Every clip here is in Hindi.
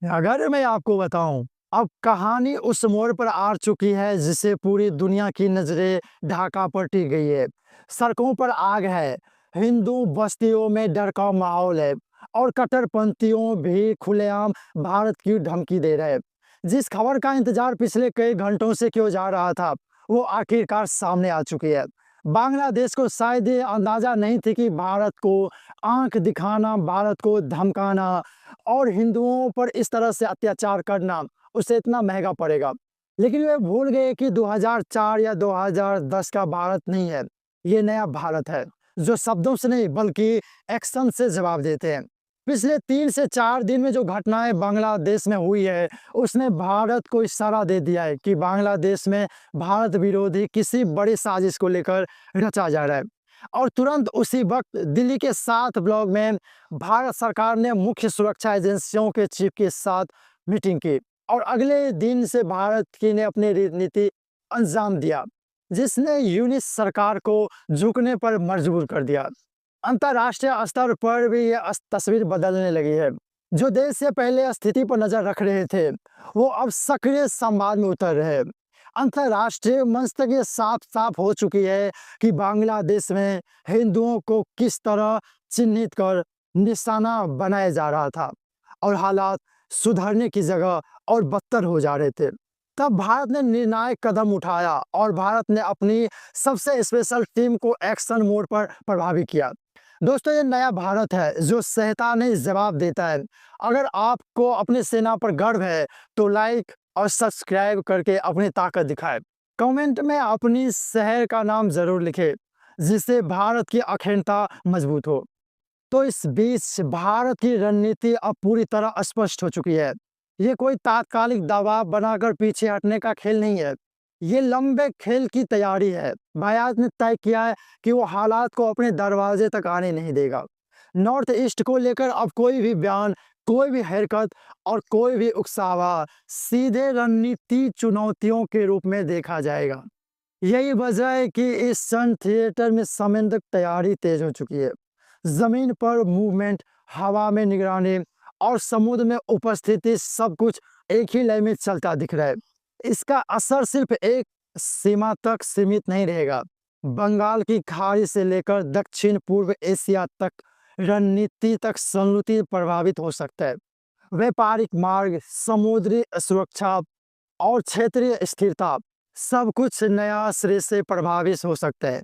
अगर मैं आपको बताऊं, अब कहानी उस मोड़ पर आ चुकी है जिसे पूरी दुनिया की नजरें ढाका पलटी गई है। सड़कों पर आग है, हिंदू बस्तियों में डर का माहौल है और कट्टरपंथियों भी खुलेआम भारत की धमकी दे रहे हैं। जिस खबर का इंतजार पिछले कई घंटों से क्यों जा रहा था, वो आखिरकार सामने आ चुकी है। बांग्लादेश को शायद ये अंदाजा नहीं थी कि भारत को आंख दिखाना, भारत को धमकाना और हिंदुओं पर इस तरह से अत्याचार करना उसे इतना महंगा पड़ेगा। लेकिन वे भूल गए कि 2004 या 2010 का भारत नहीं है, ये नया भारत है जो शब्दों से नहीं बल्कि एक्शन से जवाब देते हैं। पिछले 3 से 4 दिन में जो घटनाएं बांग्लादेश में हुई है, उसने भारत को इशारा दे दिया है कि बांग्लादेश में भारत विरोधी किसी बड़ी साजिश को लेकर रचा जा रहा है। और तुरंत उसी वक्त दिल्ली के 7 ब्लॉक में भारत सरकार ने मुख्य सुरक्षा एजेंसियों के चीफ के साथ मीटिंग की और अगले दिन से भारत की ने अपनी रणनीति अंजाम दिया, जिसने यूनिस सरकार को झुकने पर मजबूर कर दिया। अंतर्राष्ट्रीय स्तर पर भी ये तस्वीर बदलने लगी है। जो देश से पहले स्थिति पर नजर रख रहे थे, वो अब सक्रिय संवाद में उतर रहे हैं। अंतर्राष्ट्रीय मंच तक ये साफ साफ हो चुकी है कि बांग्लादेश में हिंदुओं को किस तरह चिन्हित कर निशाना बनाया जा रहा था और हालात सुधरने की जगह और बदतर हो जा रहे थे। तब भारत ने निर्णायक कदम उठाया और भारत ने अपनी सबसे स्पेशल टीम को एक्शन मोड पर प्रभावी किया। दोस्तों, ये नया भारत है जो सहता नहीं जवाब देता है। अगर आपको अपनी सेना पर गर्व है तो लाइक और सब्सक्राइब करके अपनी ताकत दिखाए। कमेंट में अपनी शहर का नाम जरूर लिखे जिससे भारत की अखंडता मजबूत हो। तो इस बीच भारत की रणनीति अब पूरी तरह स्पष्ट हो चुकी है। ये कोई तात्कालिक दबाव बनाकर पीछे हटने का खेल नहीं है, ये लंबे खेल की तैयारी है। भारत ने तय किया है कि वो हालात को अपने दरवाजे तक आने नहीं देगा। नॉर्थ ईस्ट को लेकर अब कोई भी बयान, कोई भी हरकत और कोई भी उकसावा सीधे रणनीति चुनौतियों के रूप में देखा जाएगा। यही वजह है कि इस सन थिएटर में समन्वय तैयारी तेज हो चुकी है। जमीन पर मूवमेंट, हवा में निगरानी और समुद्र में उपस्थिति, सब कुछ एक ही लय में चलता दिख रहा है। इसका असर सिर्फ एक सीमा तक सीमित नहीं रहेगा। बंगाल की खाड़ी से लेकर दक्षिण पूर्व एशिया तक रणनीति तक संस्कृति प्रभावित हो सकता है। व्यापारिक मार्ग, समुद्री सुरक्षा और क्षेत्रीय स्थिरता, सब कुछ नया सिरे से प्रभावित हो सकता है।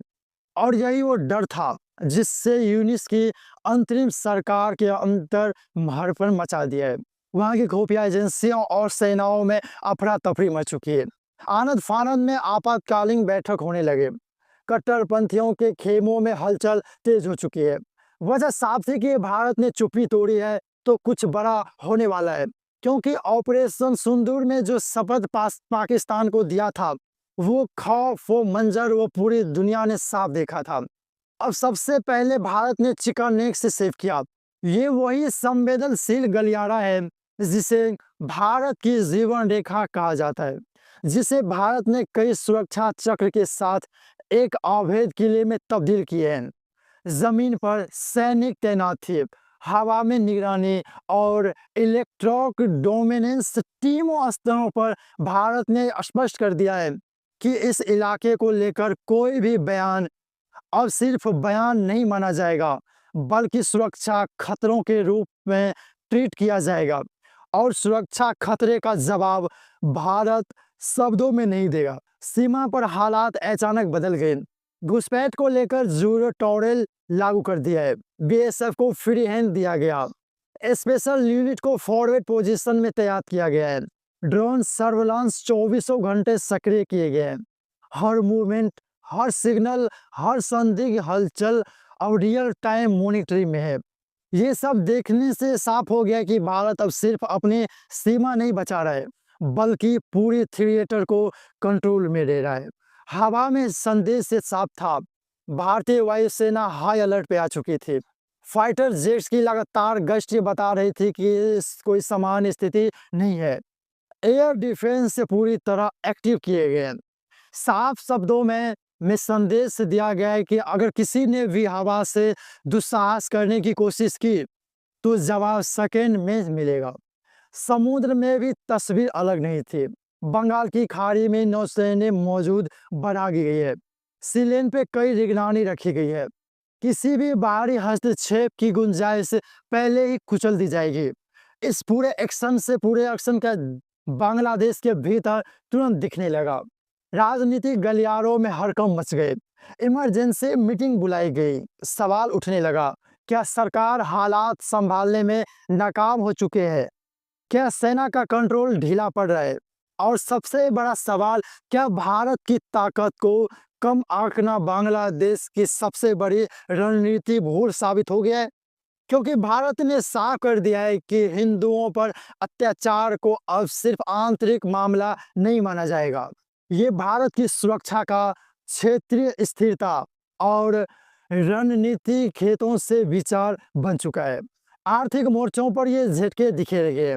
और यही वो डर था जिससे यूनिस की अंतरिम सरकार के अंतर हड़कंप मचा दिया है। वहाँ की खुफिया एजेंसियों और सेनाओं में अफरा तफरी मच चुकी है। आनंद फानंद में आपातकालीन बैठक होने लगे। कट्टरपंथियों के खेमों में हलचल तेज हो चुकी है। वजह साफ थी कि भारत ने चुप्पी तोड़ी है तो कुछ बड़ा होने वाला है, क्योंकि ऑपरेशन सिंदूर में जो शपथ पाकिस्तान को दिया था, वो खौफ, वो मंजर, वो पूरी दुनिया ने साफ देखा था। अब सबसे पहले भारत ने चिकन नेक से सेव किया। ये वही संवेदनशील गलियारा है जिसे भारत की जीवन रेखा कहा जाता है, जिसे भारत ने कई सुरक्षा चक्र के साथ एक अवैध किले में तब्दील किए हैं। जमीन पर सैनिक तैनात थे, हवा में निगरानी और इलेक्ट्रॉनिक डोमिनेंस तीनों स्तरों पर भारत ने स्पष्ट कर दिया है कि इस इलाके को लेकर कोई भी बयान अब सिर्फ बयान नहीं माना जाएगा, बल्कि सुरक्षा खतरों के रूप में ट्रीट किया जाएगा। और सुरक्षा खतरे का जवाब भारत शब्दों में नहीं देगा। सीमा पर हालात अचानक बदल गए। घुसपैठ को लेकर जूरो टॉरेल लागू कर दिया है। बीएसएफ को फ्री हैंड दिया गया। स्पेशल यूनिट को फॉरवर्ड पोजीशन में तैयार किया गया है। ड्रोन सर्विलांस 24 घंटे सक्रिय किए गए हैं। हर मूवमेंट, हर सिग्नल, हर संदिग्ध हलचल और रियल टाइम मॉनिटरिंग में है। ये सब देखने से साफ हो गया कि भारत अब सिर्फ अपनी सीमा नहीं बचा रहा है, बल्कि पूरी थिएटर को कंट्रोल में ले रहा है। हवा में संदेश से साफ था। भारतीय वायुसेना हाई अलर्ट पे आ चुकी थी। फाइटर जेट्स की लगातार गश्त ये बता रही थी कि कोई सामान्य स्थिति नहीं है। एयर डिफेंस से पूरी तरह एक्टिव किए गए हैं। साफ शब्दों में संदेश दिया गया है कि अगर किसी ने भी हवा से दुस्साहस करने की कोशिश की तो जवाब सेकंड में मिलेगा। समुद्र में भी तस्वीर अलग नहीं थी। बंगाल की खाड़ी में नौसेना मौजूद बढ़ा दी गई है। सी लेन पे कई निगरानी रखी गई है। किसी भी बाहरी हस्तक्षेप की गुंजाइश पहले ही कुचल दी जाएगी। इस पूरे एक्शन का बांग्लादेश के भीतर तुरंत दिखने लगा। राजनीतिक गलियारों में हड़कंप मच गए। इमरजेंसी मीटिंग बुलाई गई। सवाल उठने लगा, क्या सरकार हालात संभालने में नाकाम हो चुके हैं? क्या सेना का कंट्रोल ढीला पड़ रहा है? और सबसे बड़ा सवाल, क्या भारत की ताकत को कम आंकना बांग्लादेश की सबसे बड़ी रणनीति भूल साबित हो गया है? क्योंकि भारत ने साफ कर दिया है कि हिंदुओं पर अत्याचार को अब सिर्फ आंतरिक मामला नहीं माना जाएगा। ये भारत की सुरक्षा का, क्षेत्रीय स्थिरता और रणनीतिक हितों से विचार बन चुका है। आर्थिक मोर्चों पर ये झटके दिखे रहे।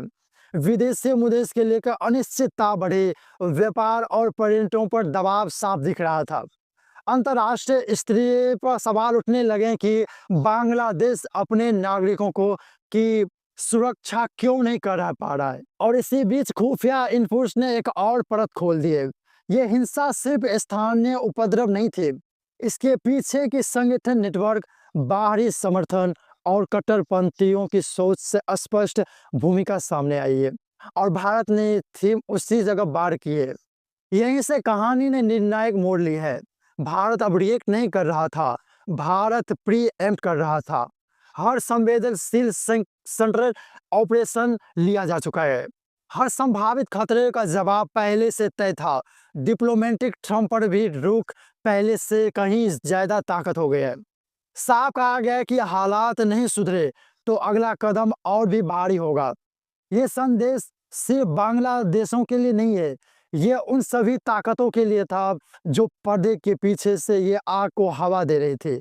विदेशी मुद्देश के लेकर अनिश्चितता बढ़ी। व्यापार और पर्यटकों पर दबाव साफ दिख रहा था। अंतर्राष्ट्रीय स्तर पर सवाल उठने लगे कि बांग्लादेश अपने नागरिकों को की सुरक्षा क्यों नहीं कर पा रहा है। और इसी बीच खुफिया इनपुट्स ने एक और परत खोल दी है। ये हिंसा सिर्फ स्थानीय उपद्रव नहीं थे, इसके पीछे की संगठन नेटवर्क, बाहरी समर्थन और कट्टरपंथियों की सोच से स्पष्ट भूमिका सामने आई है। और भारत ने थीम उसी जगह बार की है। यहीं से कहानी ने निर्णायक मोड़ ली है। भारत अब रिएक्ट नहीं कर रहा था, भारत प्री एम्प्ट कर रहा था। हर संवेदनशील सेंट्रल ऑपरेशन लिया जा चुका है। हर संभावित खतरे का जवाब पहले से तय था। डिप्लोमेटिक ट्रम्प पर भी रुख पहले से कहीं ज्यादा ताकत हो गया है। साफ कहा गया है कि हालात नहीं सुधरे तो अगला कदम और भी भारी होगा। ये संदेश सिर्फ बांग्लादेशों के लिए नहीं है, ये उन सभी ताकतों के लिए था जो पर्दे के पीछे से ये आग को हवा दे रहे थे।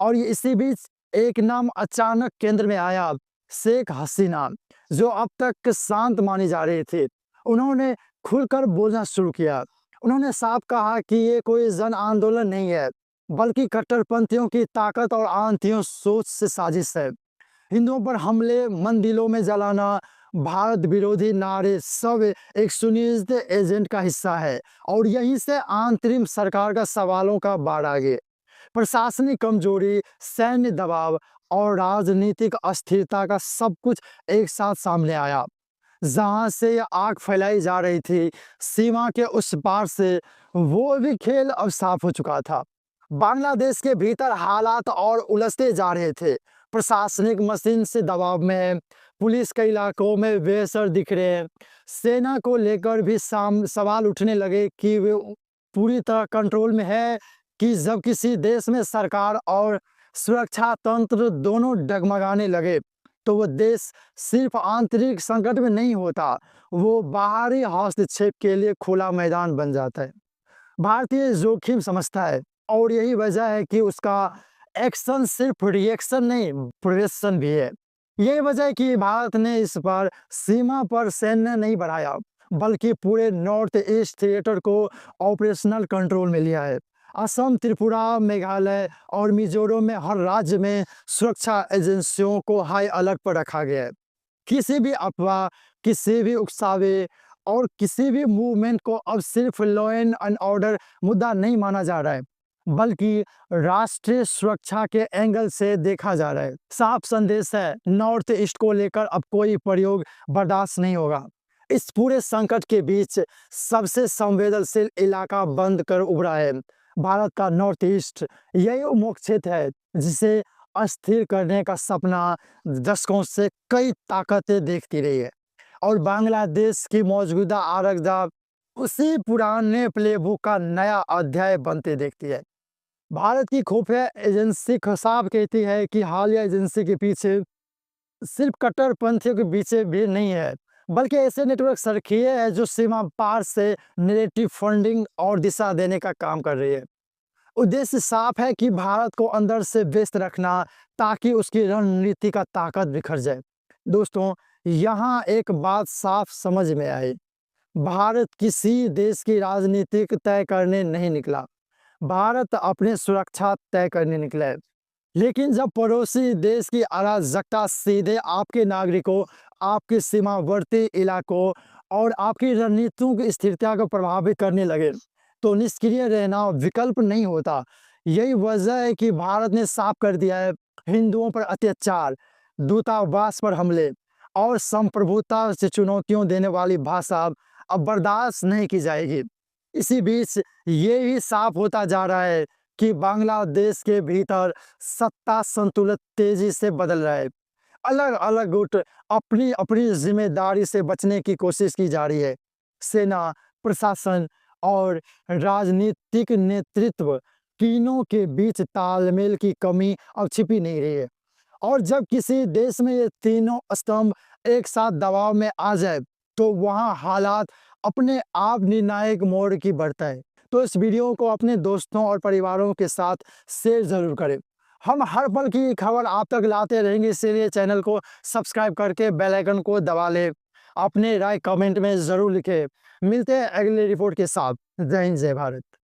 और ये इसी बीच एक नाम अचानक केंद्र में आया, शेख हसीना, जो अब तक शांत मानी जा रही थी। उन्होंने खुलकर बोलना शुरू किया। उन्होंने साफ कहा कि ये कोई जन आंदोलन नहीं है, बल्कि कट्टरपंथियों की ताकत और आंतरिक सोच से साजिश है। हिंदुओं पर हमले, मंदिरों में जलाना, भारत विरोधी नारे सब एक सुनियोजित एजेंट का हिस्सा है। और यहीं से आंतरिक सरकार का सवालों का बाढ़ आगे। प्रशासनिक कमजोरी, सैन्य दबाव और राजनीतिक अस्थिरता का सब कुछ एक साथ सामने आया। जहां से यह आग फैलाई जा रही थी, सीमा के उस पार से वो भी खेल अब साफ हो चुका था। बांग्लादेश के भीतर हालात और उलझते जा रहे थे। प्रशासनिक मशीन से दबाव में है, पुलिस के इलाकों में बेअसर दिख रहे हैं। सेना को लेकर भी सवाल उठने लगे कि वे पूरी तरह कंट्रोल में है, कि जब किसी देश में सरकार और सुरक्षा तंत्र दोनों डगमगाने लगे तो वो देश सिर्फ आंतरिक संकट में नहीं होता, वो बाहरी हस्तक्षेप के लिए खुला मैदान बन जाता है। भारतीय जोखिम समझता है और यही वजह है कि उसका एक्शन सिर्फ रिएक्शन नहीं, प्रिवेंशन भी है। यही वजह है कि भारत ने इस बार सीमा पर सैन्य नहीं बढ़ाया, बल्कि पूरे नॉर्थ ईस्ट थिएटर को ऑपरेशनल कंट्रोल में लिया है। असम, त्रिपुरा, मेघालय और मिजोरम में हर राज्य में सुरक्षा एजेंसियों को हाई अलर्ट पर रखा गया है। किसी भी अफवाह, किसी भी उकसावे और किसी भी मूवमेंट को अब सिर्फ लॉ एंड ऑर्डर मुद्दा नहीं माना जा रहा है, बल्कि राष्ट्रीय सुरक्षा के एंगल से देखा जा रहा है। साफ संदेश है, नॉर्थ ईस्ट को लेकर अब कोई प्रयोग बर्दाश्त नहीं होगा। इस पूरे संकट के बीच सबसे संवेदनशील इलाका बंद कर उभरा है भारत का नॉर्थ ईस्ट। यही वो मुख्य क्षेत्र है जिसे अस्थिर करने का सपना दशकों से कई ताकतें देखती रही है। और बांग्लादेश की मौजूदा आरक्षदा उसी पुराने प्लेबुक का नया अध्याय बनते देखती है। भारत की खुफिया एजेंसी साफ कहती है कि हालिया एजेंसी के पीछे सिर्फ कट्टरपंथियों के पीछे भी नहीं है, बल्कि ऐसे नेटवर्क सक्रिय है जो सीमा पार से नैरेटिव फंडिंग और दिशा देने का काम कर रही है। उद्देश्य साफ है कि भारत को अंदर से व्यस्त रखना, ताकि उसकी रणनीति का ताकत बिखर जाए। दोस्तों, यहाँ एक बात साफ समझ में आई, भारत किसी देश की राजनीतिक तय करने नहीं निकला, भारत अपने सुरक्षा तय करने निकला है। लेकिन जब पड़ोसी देश की अराजकता सीधे आपके नागरिकों, आपके सीमावर्ती इलाकों और आपकी रणनीतियों की स्थिरता को प्रभावित करने लगे, तो निष्क्रिय रहना विकल्प नहीं होता। यही वजह है कि भारत ने साफ कर दिया है, हिंदुओं पर अत्याचार, दूतावास पर हमले और संप्रभुता से चुनौतियों देने वाली भाषा अब बर्दाश्त नहीं की जाएगी। इसी बीच ये भी साफ होता जा रहा है कि बांग्लादेश के भीतर सत्ता संतुलन तेजी से बदल रहा है। अलग-अलग गुट अपनी-अपनी जिम्मेदारी से बचने की कोशिश की जा रही है। सेना, प्रशासन और राजनीतिक नेतृत्व तीनों के बीच तालमेल की कमी अब छिपी नहीं रही है। और जब किसी देश में ये तीनों स्तंभ एक साथ दबाव में आ जाए, तो वहाँ हालात अपने आप निर्णायक मोड़ की बढ़ता है। तो इस वीडियो को अपने दोस्तों और परिवारों के साथ शेयर ज़रूर करें। हम हर पल की खबर आप तक लाते रहेंगे, इसीलिए चैनल को सब्सक्राइब करके बेल आइकन को दबा लें। अपने राय कमेंट में ज़रूर लिखें। मिलते हैं अगले रिपोर्ट के साथ। जय हिंद, जय भारत।